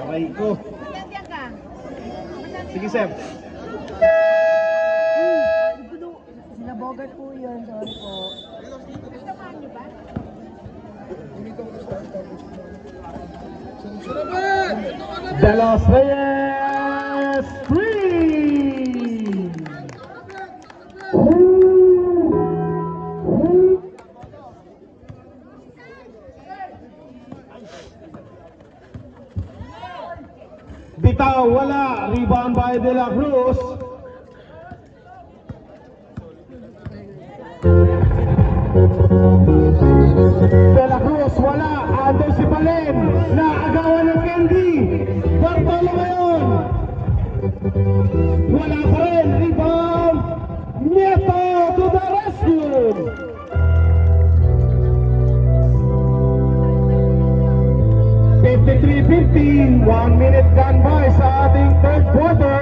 Okay ko. Sige, Seb. Sinabogat po yun. Sorry po. De Los Reyes 3! Bitaw, wala. Rebound by De La Cruz. De La Cruz, wala. Ando si Balen. Naagawan ng Candy. Bartolo ngayon. Wala pa rin. Rebound. Nieto to the rescue. .53-15, 1 minute gone by sa ating third quarter.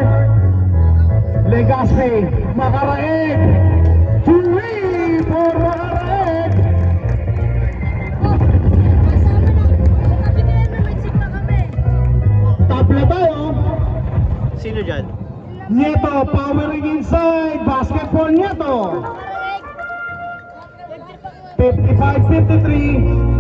Legazpi, Makaraeg, 3 for Makaraeg. Tabla tayo. Sino dyan? Nieto powering inside, basketball Nieto. 55-53.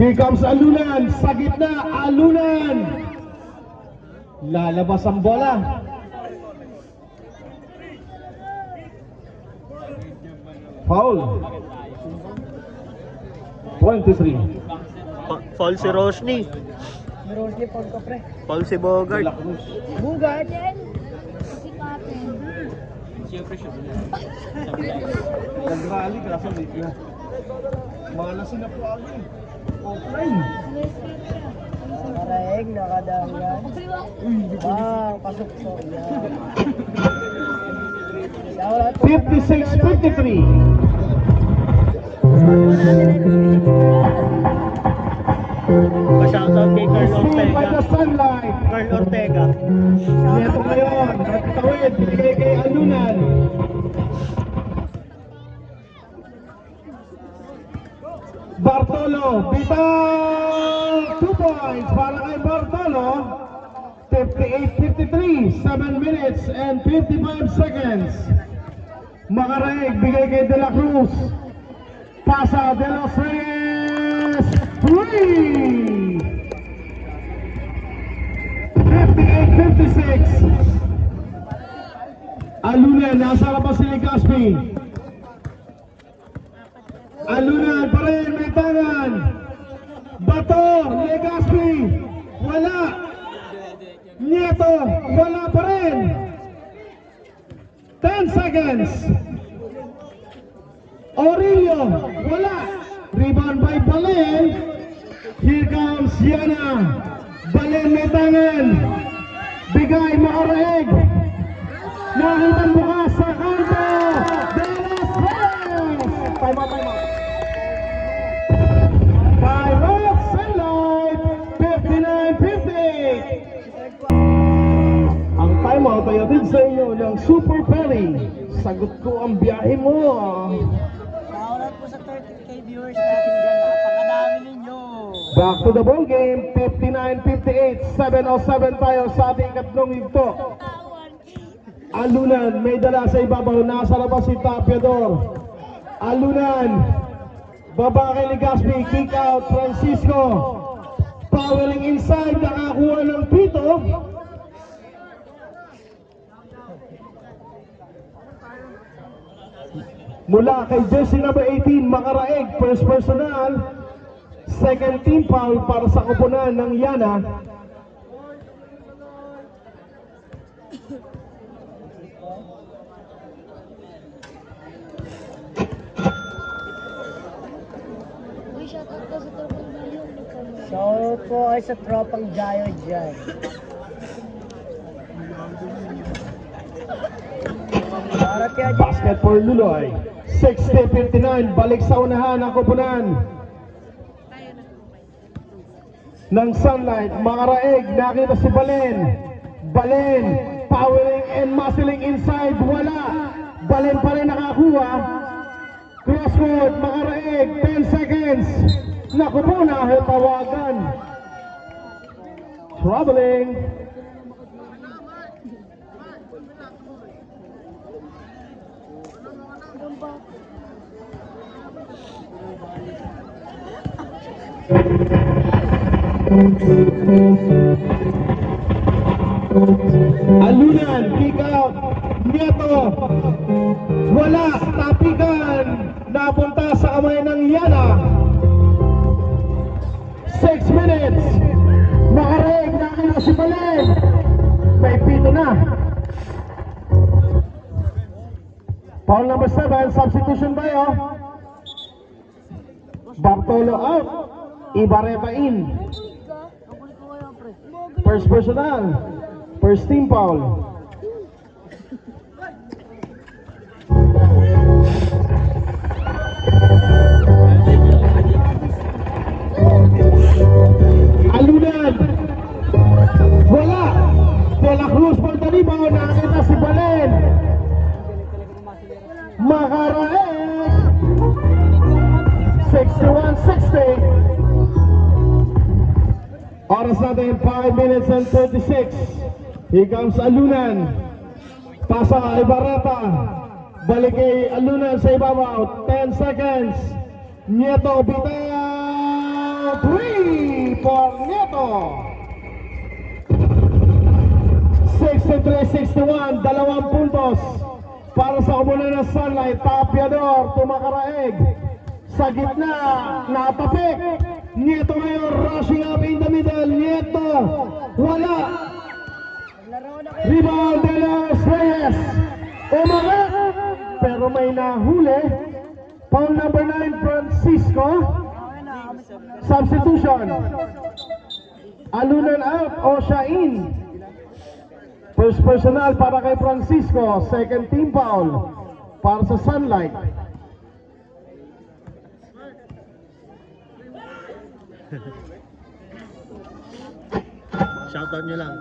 Here comes Alunan, sa gitna, Alunan. Lalabas ang bola. Foul. 23. Foul si Rosny. Rosie, pag ko pre. Foul si Bogart. Bugart. Nag-rally, kaso late na. Mga lasing na po ako eh. Offline. Makaraeg, nakadahan. Wow, pasok-sok yan. 56-53. Pa-shoutout kay Carl Seen by Ortega. the sunlight. Carl Ortega. Neto ngayon, nagtawid, binigay kay Alunan. Bartolo, bitaw! 2 points para kay Bartolo. 58-53, 7 minutes and 55 seconds. Makaraeg, bigay kay De La Cruz. Pasa De Los Reyes, 3! 58-56. Alunan, nasa labas si Legazpi. Alunan pa rin, may tangan. Bato, Legazpi, wala. Nieto, wala pa rin. 10 seconds. Aurelio, wala. Rebound by Balen. Here comes Yana. Balen may tangan. Bigay, Makaraeg. Nakita bukas sa kanto. De Los Reyes. Time out, time out. Pirates and Light, 59-50. Ang time out ay atid sa inyo ng Super Pelly. Sagot ko ang biyahe mo. Shoutout po sa 30k viewers natin dyan. Napakadami ninyo. Back to the ball game, 59-58, 7:07 tayo sa ating ikatlong yugto. Alunan, may dala sa ibabaw, nasa labas si Tapiador. Alunan, baba kay Legazpi, kick out, Francisco. Powering inside, nakakuha ng pito. Mula kay jersey number 18, Makaraeg, first personal. Second team foul para sa koponan ng Yana. Shoutout po ay sa tropang Jayo dyan. Para kaya dyan. Basket for Luloy. 60-59, balik sa unahan ang kupunan ng Sunlight. Makaraig, nakita si Balen. Balen, powering and muscling inside, wala. Balen pa rin nakakuha. Crossroad, Makaraig, 10 seconds. Naku po, tawagan. Traveling. Alunan, kick out. Nieto, wala. Tapikan, napunta sa kamay ng Yana. 6 minutes. Makaraig, nakita si Balen. May pito na. Foul number 7, substitution tayo. Bartolo out. Ibarreta in. First personal. First team foul. Alunan. Wala. De La Cruz for the rebound. Nakita si Balen. Makaraig. 61-60. Oras natin 5 minutes and 36. Here comes Alunan. Pasa Ibarreta. Balik kay Alunan sa ibabaw. 10 seconds. Nieto bitaw. 3 for Nieto. 63-61. 2 puntos para sa kumunan ng Sunlight. Tapiador, Tumakaraig. Sa gitna, natapik. Nieto ngayon, rushing up in the middle. Nieto, wala. Rebound de los Reyes. Umangat, pero may nahuli. Foul number 9, Francisco. Substitution. Alunan out, Osha in. First personal para kay Francisco. Second team foul para sa Sunlight. Shoutout nyo lang.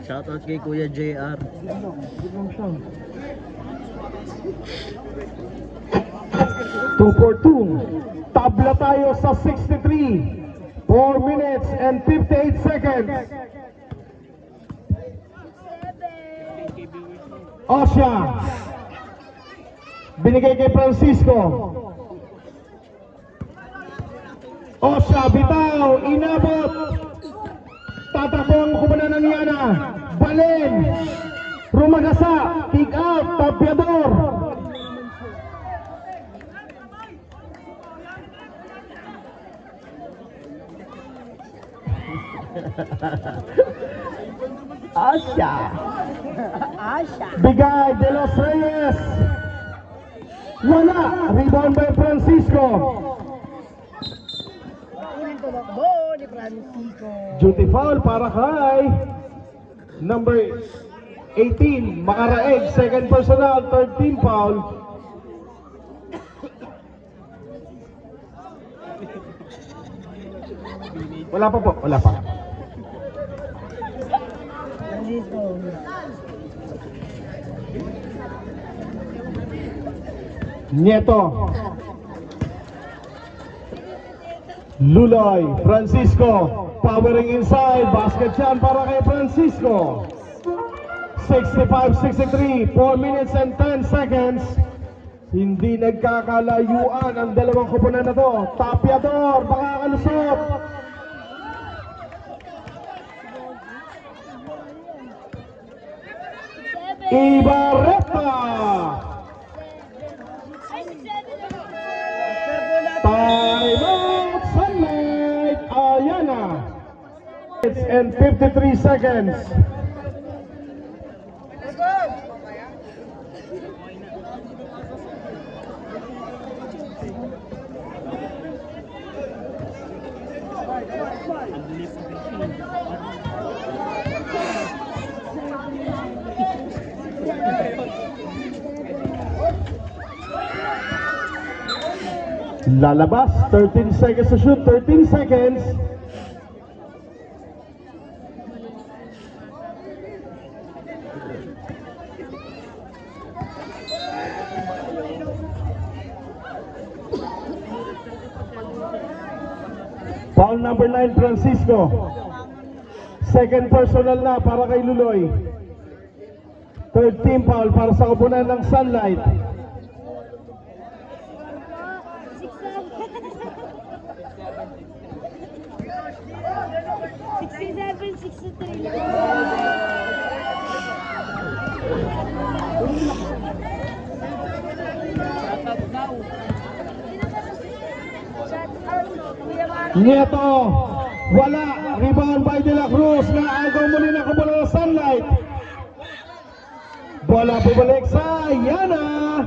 Shoutout kay Kuya JR. 2 for 2. Tabla tayo sa 63. 4 minutes and 58 seconds. Osha. Binigay kay Francisco. Osha, bitaw, inabot. Tatakbo ang kumanan ng Yana. Balen. Rumagasa. Kick out. Tapiador. Asya. Bigay de los Reyes. Wala. Rebound by Francisco. Tumakbo ni Francisco. Duty foul para kay number 18, Makaraig. Second personal, third team foul. Wala pa po, wala pa. Francisco. Nieto. Luloy, Francisco, powering inside, basket yan para kay Francisco. 65-63, 4 minutes and 10 seconds. Hindi nagkakalayuan ang dalawang kupunan na to. Tapiador, baka kalusot. Ibarreta. Time out, Sunlight, Ayana. And 53 seconds. Lalabas, 13 seconds to shoot, 13 seconds. Foul number 9, Francisco. Second personal na para kay Luloy. Third team foul para sa kupunan ng Sunlight. 63. Nieto, wala. Rebound by De La Cruz na agaw muli na kupunan ng Sunlight. Bola bumalik sa Yana.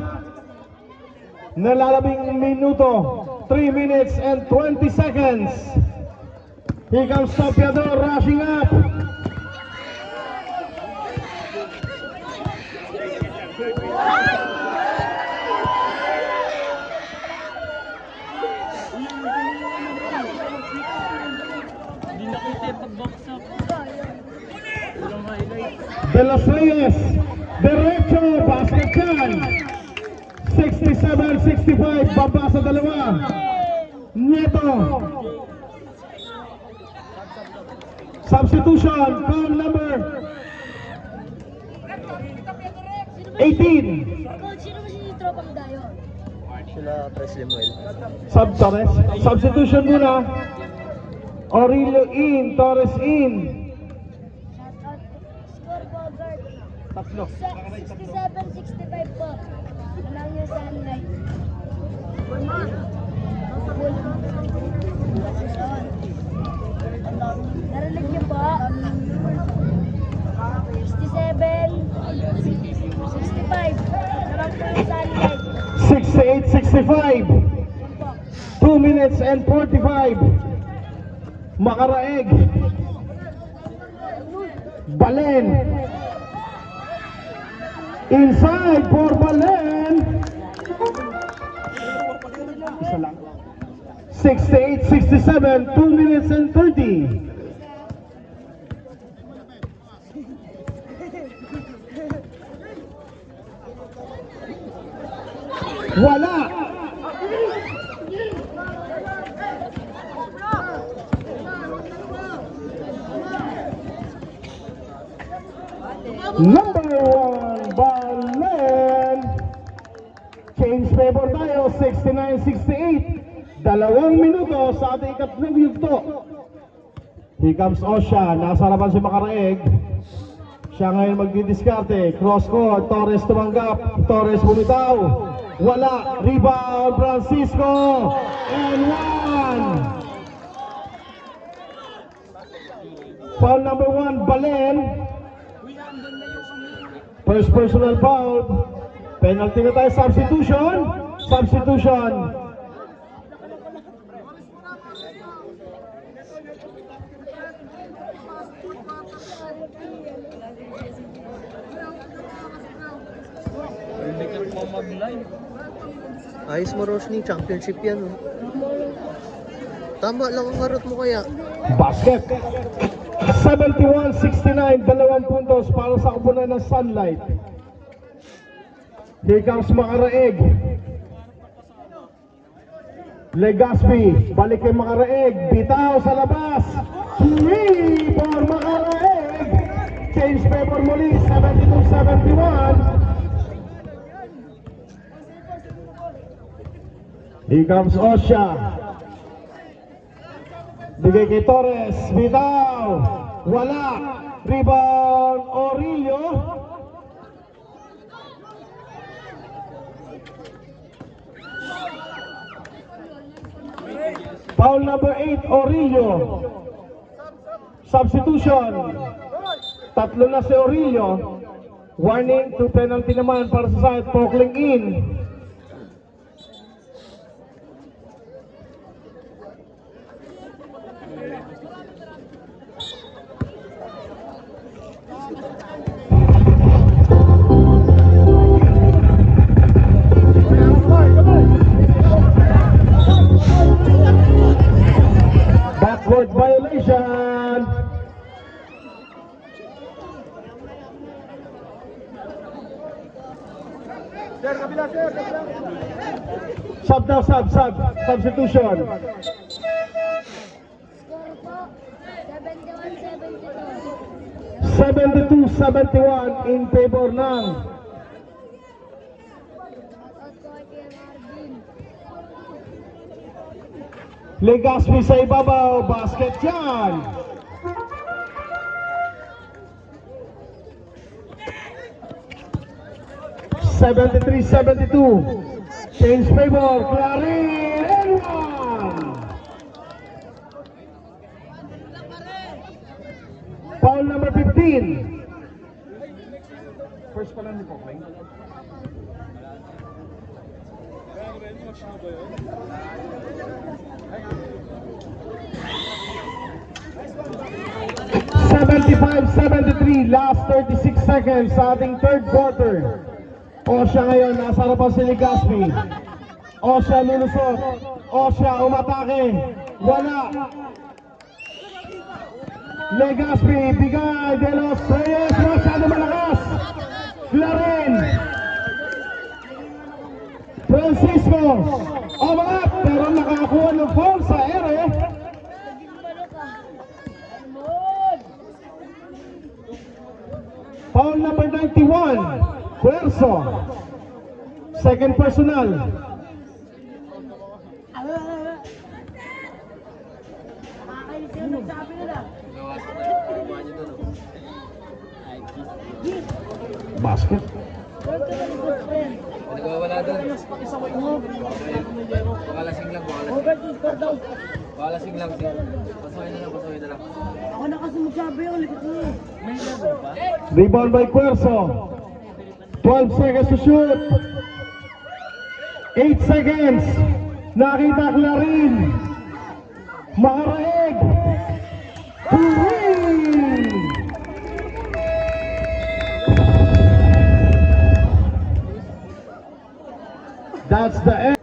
Nalalabing minuto, 3 minutes and 20 seconds. Here comes Topiador rushing up. Hindi nakita yung pag-box up. Walang highlight. De Los Reyes, derecho, basket yan. 67-65, baba sa dalawa. Nieto. Substitution, foul number 18. Coach, sino ba si Tropang Dayo? Sila Presley Moel. Torres. Substitution muna. Aurelio in, Torres in. Shoutout. Score Bogart. Tatlo. 67-65 po. Walang yung Sunlight. Narinig niyo po? 67-65. Walang yung Sunlight. 68-65. 2 minutes and 45. Makaraeg. Balen. Inside for Balen. Isa lang. 68-67. 2 minutes and 30. Wala. Number 1, Balen. Change favor tayo, 69-68. 2 minuto sa ating ikatlong yugto. Here comes Osha, nasa harapan si Makaraeg. Siya ngayon magdidiskarte. Cross court, Torres tumanggap, Torres bumitaw. Wala, rebound, Francisco. And 1. Foul number 1, Balen. First personal foul. Penalty na tayo, substitution. Substitution. Hindi ka pa mag-live. Ayos mo, Rosny. Championship yan. Oh. Tama lang ang harot mo kaya. Basket. 71-69, 2 puntos para sa kupunan ng Sunlight. Here comes Makaraeg. Legaspi, balik kay Makaraeg. Bitaw sa labas. 3 for Makaraeg. Change favor muli, 72-71. Here comes Osha. Bigay kay Torres. Bitaw. Wala. Rebound. Aurelio. Foul number 8. Aurelio. Substitution. Tatlo na si Aurelio. Warning to penalty naman para sa side. Pokling in. Sub daw, substitution. Score po, 71-72. 72-71 in favor ng Shoutout ko kay Kuya Marvin. Legazpi sa ibabaw, basket yan. (73-72) change favor, Clarin and one. Foul number 15. First pa lang ni Poklay. (75-73) last 36 seconds sa ating third quarter. Osha ngayon, nasa harapan si Legazpi. Osha lulusot. Osha umatake. Wala. Legazpi, bigay de los Reyes, masyado malakas. Clarin. Francisco. Umangat, pero nakakuha ng foul sa ere. Foul number 91. Puerso. Second personal. Nakakainis yung nagsabi nila. Basket. Score ko ng good friend. Nagwawala doon. Bakalasing lang, bakalasing. Overton score daw. Bakalasing lang. Pasuhin na lang, pasuhin na lang. Ako na kasi magsabi yung likit mo. May laro ba? Rebound by Puerso. 12 seconds to shoot. 8 seconds. Nakita Clarin. Makaraeg. To win. That's the end.